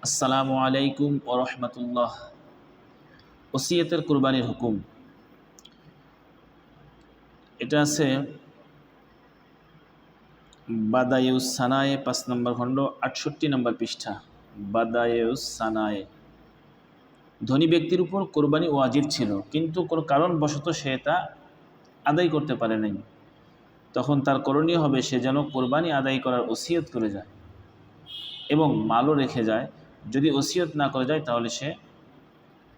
আসসালামু আলাইকুম ওয়া রাহমাতুল্লাহ। ওসিয়তের কুরবানির হুকুম। এটা আছে বাদায়ুস সানায়ে ৫ নম্বর খণ্ড ৬৮ নম্বর পৃষ্ঠা। বাদায়ুস সানায়ে, ধনী ব্যক্তির উপর কোরবানি ওয়াজিব ছিল, কিন্তু কোনো কারণবশত সে তা আদায় করতে পারে নাই। তখন তার করণীয় হবে সে যেন কোরবানি আদায় করার ওসিয়ত করে যায় এবং মালও রেখে যায়। যদি ওসিয়ত না করে যায় তাহলে সে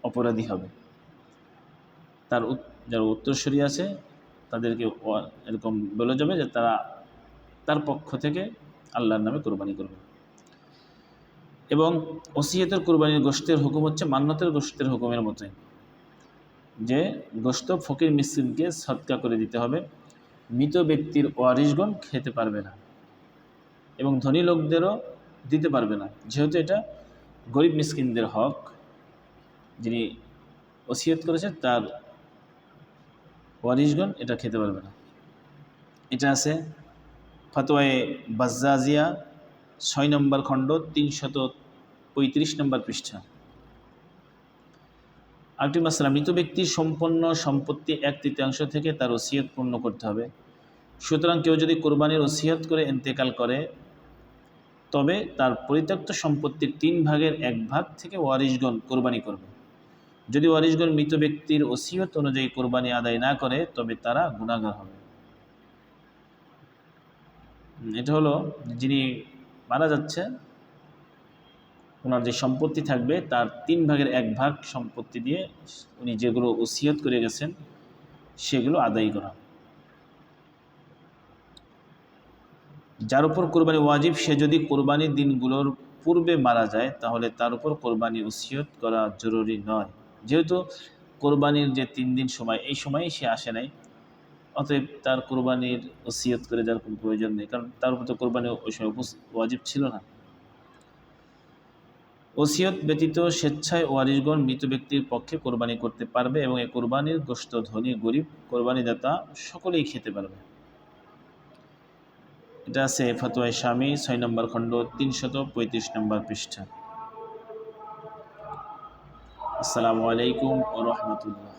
অপরাধী হবে। তার যারা উত্তরসূরি আছে তাদেরকে এরকম বলে যাবে যে তারা তার পক্ষ থেকে আল্লাহর নামে কোরবানি করবে। এবং ওসিয়তের কোরবানির গোশতের হুকুম হচ্ছে মান্নতের গোশতের হুকুমের মতোই, যে গোশত ফকির মিসকিনকে সদকা করে দিতে হবে। মৃত ব্যক্তির ওয়ারিশগণ খেতে পারবে না এবং ধনী লোকদেরও দিতে পারবে না, যেহেতু এটা গরিব মিসকিনদের হক। যিনি ওসিয়ত করেছে তার ওয়ারিশগণ এটা খেতে পারবে না। এটা আছে ফতোয়ায়ে বাজ্জাজিয়া ৬ নম্বর খণ্ড ৩৩৫ নম্বর পৃষ্ঠা। আরেকটি মাসআলা, মৃত ব্যক্তির সম্পন্ন সম্পত্তি ১/৩ থেকে তার ওসিয়ত পূর্ণ করতে হবে। সুতরাং কেউ যদি কোরবানির ওসিয়ত করে ইন্তেকাল করে তবে তার পরিত্যক্ত সম্পত্তির 1/3 থেকে ওয়ারিশগণ কোরবানি করবে। যদি ওয়ারিশগণ মৃত ব্যক্তির ওসিয়ত অনুযায়ী কোরবানি আদায় না করে তবে তারা গুনাহগার হবে। এটা হলো যিনি মারা যাচ্ছে, ওনার যে সম্পত্তি থাকবে তার 1/3 সম্পত্তি দিয়ে উনি যেগুলো ওসিয়ত করে গেছেন সেগুলো আদায় করা। যার উপর কোরবানি ওয়াজিব সে যদি কোরবানির দিনগুলোর পূর্বে মারা যায় তাহলে তার উপর কোরবানি ওসিয়ত করা জরুরি নয়, যেহেতু কোরবানির যে 3 দিন সময়, এই সময়ে সে আসে নাই, অতএব তার কোরবানির ওসিয়ত করে যাওয়ার কোনো প্রয়োজন নেই, কারণ তার উপর তো কোরবানি ওই সময় ওয়াজিব ছিল না। ওসিয়ত ব্যতীত স্বেচ্ছায় ওয়ারিশগণ মৃত ব্যক্তির পক্ষে কোরবানি করতে পারবে এবং এই কোরবানির গোশত ধনী গরিব কোরবানিদাতা সকলেই খেতে পারবে। এটা আছে ফতোয়ায়ে শামী ৬ নম্বর খণ্ড ৩৩৫ নম্বর পৃষ্ঠা। আসসালামু আলাইকুম ওয়া রাহমাতুল্লাহ।